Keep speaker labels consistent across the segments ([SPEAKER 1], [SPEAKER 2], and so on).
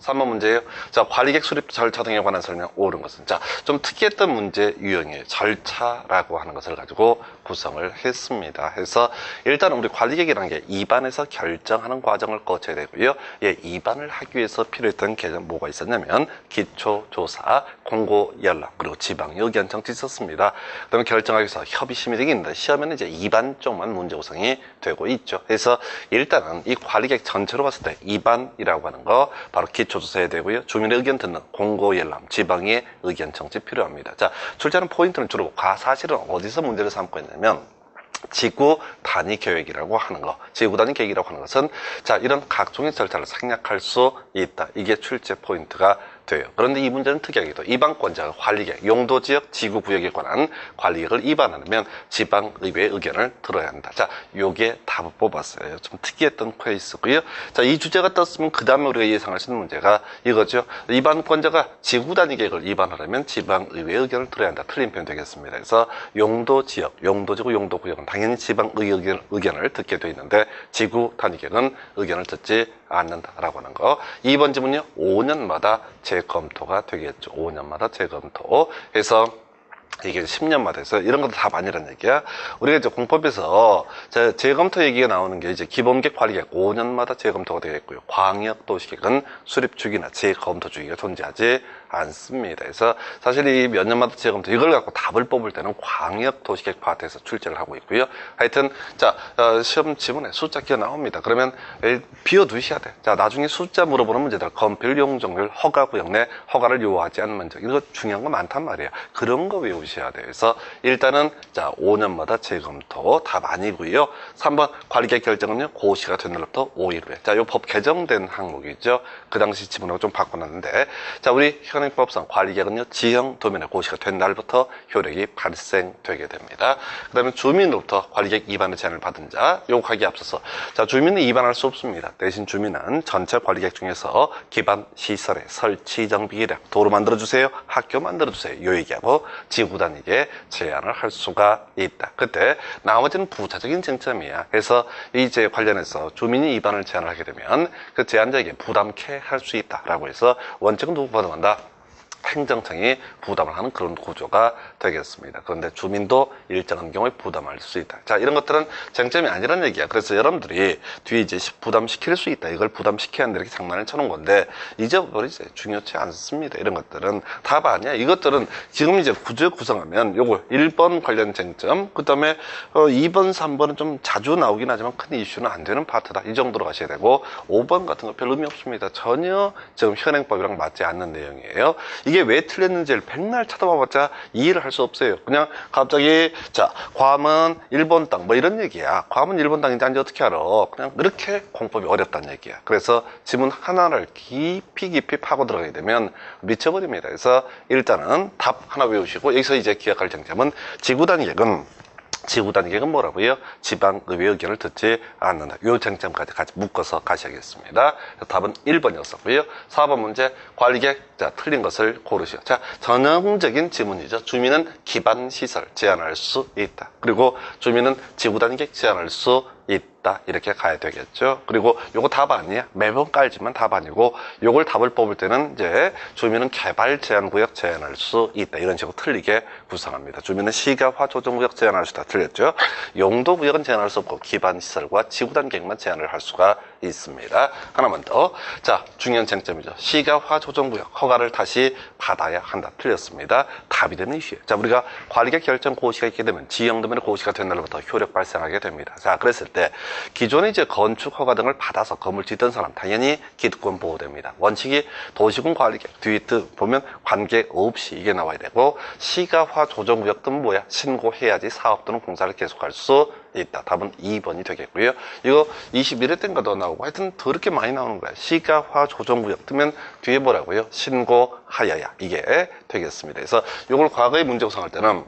[SPEAKER 1] 3번 문제예요. 자, 관리객 수립 절차 등에 관한 설명 옳은 것은. 자, 좀 특이했던 문제 유형이에요. 절차라고 하는 것을 가지고 구성을 했습니다. 해서 일단 우리 관리객이라는 게 입안에서 결정하는 과정을 거쳐야 되고요. 예, 입안을 하기 위해서 필요했던 개념 뭐가 있었냐면 기초조사, 공고연락, 그리고 지방의견 정치 있었습니다. 그다음에 결정하기 위해서 협의심의 등이 있는데 시험에는 이제 입안 쪽만 문제 구성이 되고 있죠. 그래서 일단은 이 관리객 전체로 봤을 때 입안이라고 하는 거 바로 기초조사해야 되고요. 주민의 의견 듣는 공고연락, 지방의 의견 정치 필요합니다. 자, 출제하는 포인트는 주로 사실은 어디서 문제를 삼고 있냐면 지구 단위 계획이라고 하는 거, 지구 단위 계획이라고 하는 것은 자, 이런 각종의 절차를 생략할 수 있다. 이게 출제 포인트가 돼요. 그런데 이 문제는 특이하게도 입안권자가 관리객, 용도지역, 지구구역에 관한 관리객을 입안하려면 지방의회의 의견을 들어야 한다. 자, 요게 답을 뽑았어요. 좀 특이했던 케이스고요. 자, 이 주제가 떴으면 그 다음에 우리가 예상할 수 있는 문제가 이거죠. 입안권자가 지구단위 계획을 입안하려면 지방의회의 의견을 들어야 한다. 틀린 표현 되겠습니다. 그래서 용도지역, 용도지구, 용도구역은 당연히 지방의회 의견을 듣게 돼 있는데 지구단위 계획은 의견을 듣지 않는다라고 하는 거. 2번 지문요. 5년마다 재검토가 되겠죠. 5년마다 재검토. 해서 이게 10년마다 해서 이런 것도 다 아니란 얘기야. 우리가 이제 공법에서 재검토 얘기가 나오는 게 이제 기본계획 관리계획 5년마다 재검토가 되겠고요. 광역도시계획은 수립 주기나 재검토 주기가 존재하지 않습니다. 그래서 사실 이 몇 년마다 재검토 이걸 갖고 답을 뽑을 때는 광역도시계획 파트에서 출제를 하고 있고요. 하여튼 자, 시험 지문에 숫자 기어 나옵니다. 그러면 비워두셔야 돼. 자, 나중에 숫자 물어보는 문제들 건필 용적률 허가구역 내 허가를 요구하지 않는 문제 이거 중요한 거 많단 말이에요. 그런 거 외우셔야 돼요. 그래서 일단은 자, 5년마다 재검토 답 아니고요. 3번 관리계획 결정은요 고시가 된 날부터 5일 후에. 자, 요 법 개정된 항목이죠. 그 당시 지문하고 좀 바꿔놨는데 자, 우리 현행법상 관리계획은요 지형 도면에 고시가 된 날부터 효력이 발생되게 됩니다. 그 다음에 주민으로부터 관리계획 위반의 제안을 받은 자 요구하기에 앞서서 자, 주민은 위반할 수 없습니다. 대신 주민은 전체 관리계획 중에서 기반 시설의 설치 정비 계획 도로 만들어주세요, 학교 만들어주세요 요 얘기하고 지구단위계 제안을 할 수가 있다. 그때 나머지는 부차적인 쟁점이야. 그래서 이제 관련해서 주민이 위반을 제안을 하게 되면 그 제안자에게 부담케 할 수 있다라고 해서 원칙은 누구 부담한다? 행정청이 부담을 하는 그런 구조가 되겠습니다. 그런데 주민도 일정한 경우에 부담할 수 있다. 자, 이런 것들은 쟁점이 아니라는 얘기야. 그래서 여러분들이 뒤에 이제 부담시킬 수 있다. 이걸 부담시켜야 한다. 이렇게 장난을 쳐놓은 건데 잊어버리세요. 중요치 않습니다. 이런 것들은 답 아니야. 이것들은 지금 이제 구조 구성하면 요거 1번 관련 쟁점, 그 다음에 2번, 3번은 좀 자주 나오긴 하지만 큰 이슈는 안 되는 파트다. 이 정도로 가셔야 되고 5번 같은 거 별 의미 없습니다. 전혀 지금 현행법이랑 맞지 않는 내용이에요. 이게 왜 틀렸는지를 백날 찾아봐봤자 이해를 할 수 없어요. 그냥 갑자기 자, 괌은 일본 땅 뭐 이런 얘기야. 괌은 일본 땅인지 아닌지 어떻게 알아. 그냥 이렇게 공법이 어렵다는 얘기야. 그래서 지문 하나를 깊이 파고 들어가게 되면 미쳐버립니다. 그래서 일단은 답 하나 외우시고 여기서 이제 기억할 쟁점은 지구단위 계획은 뭐라고요? 지방의회 의견을 듣지 않는다. 이 쟁점까지 같이 묶어서 가셔야겠습니다. 답은 1번이었었고요. 4번 문제 관리계획. 자, 틀린 것을 고르시오. 자, 전형적인 지문이죠. 주민은 기반시설 제한할 수 있다. 그리고 주민은 지구단위 계획 제한할 수 있다. 이렇게 가야 되겠죠. 그리고 요거 답 아니야. 매번 깔지만 답 아니고 요걸 답을 뽑을 때는 이제 주민은 개발 제한구역 제한할 수 있다. 이런 식으로 틀리게 구성합니다. 주민은 시가화 조정구역 제한할 수 있다. 틀렸죠. 용도구역은 제한할 수 없고 기반시설과 지구단 계획만 제한을 할 수가 있습니다. 하나만 더. 자, 중요한 쟁점이죠. 시가화 조정구역 허가를 다시 받아야 한다. 틀렸습니다. 답이 되는 이슈예요. 자, 우리가 관리계획 결정 고시가 있게 되면 지형도면의 고시가 된 날부터 효력 발생하게 됩니다. 자, 그랬을 때 기존에 이제 건축 허가 등을 받아서 건물 짓던 사람 당연히 기득권 보호됩니다. 원칙이 도시군 관리계획 뒤에 보면 관계 없이 이게 나와야 되고 시가화 조정구역 등은 뭐야? 신고해야지 사업 또는 공사를 계속할 수 있다. 답은 2번이 되겠고요. 이거 21회 때인가 더 나오고 하여튼 더럽게 많이 나오는 거야. 시가화 조정구역 뜨면 뒤에 뭐라고요? 신고하여야 이게 되겠습니다. 그래서 이걸 과거에 문제 구성할 때는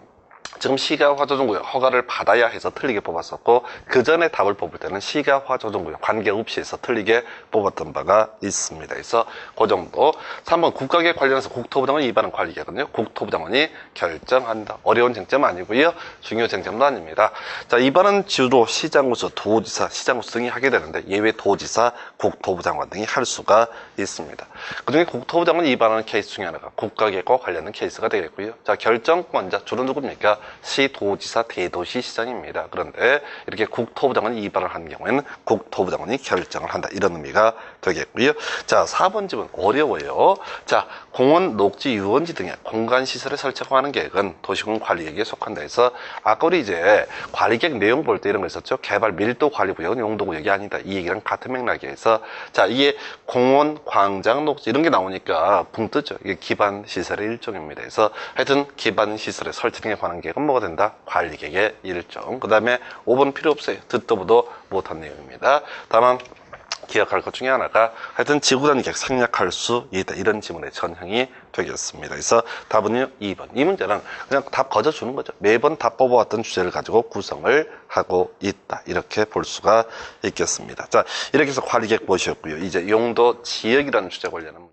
[SPEAKER 1] 지금 시가화조정구역 허가를 받아야 해서 틀리게 뽑았었고, 그 전에 답을 뽑을 때는 시가화조정구역 관계없이 해서 틀리게 뽑았던 바가 있습니다. 그래서 그 정도. 3번 국가계획 관련해서 국토부장관 위반은 관리계거든요. 국토부 장관이 결정한다. 어려운 쟁점 아니고요. 중요 쟁점도 아닙니다. 자, 위반은 주로 시장구수, 도지사, 시장구수 등이 하게 되는데, 예외 도지사, 국토부 장관 등이 할 수가 있습니다. 그중에 국토부 장관 위반하는 케이스 중에 하나가 국가계획과 관련된 케이스가 되겠고요. 자, 결정권자 주로 누굽니까? 시도지사, 대도시시장입니다. 그런데 이렇게 국토부 장관이 위반을 한 경우에는 국토부 장관이 결정을 한다. 이런 의미가 되겠고요. 자, 4번 집은 어려워요. 자, 공원, 녹지, 유원지 등의 공간시설을 설치하는 계획은 도시공원 관리계획에 속한다 해서, 아까 우리 이제 관리계획 내용 볼 때 이런 거 있었죠. 개발 밀도 관리구역은 용도구역이 아니다. 이 얘기랑 같은 맥락에서, 자, 이게 공원, 광장, 녹지 이런 게 나오니까 붕 뜨죠. 이게 기반시설의 일종입니다. 그래서 하여튼 기반시설의 설치 등에 관한 계획은 뭐가 된다? 관리계획의 일종. 그 다음에 5번 필요 없어요. 듣도 보도 못한 내용입니다. 다만 기억할 것 중에 하나가 하여튼 지구단위 계획 생략할 수 있다. 이런 지문의 전형이 되겠습니다. 그래서 답은요 2번. 이 문제는 그냥 답 거저주는 거죠. 매번 답 뽑아왔던 주제를 가지고 구성을 하고 있다. 이렇게 볼 수가 있겠습니다. 자, 이렇게 해서 관리계획 보셨고요. 이제 용도 지역이라는 주제 관련은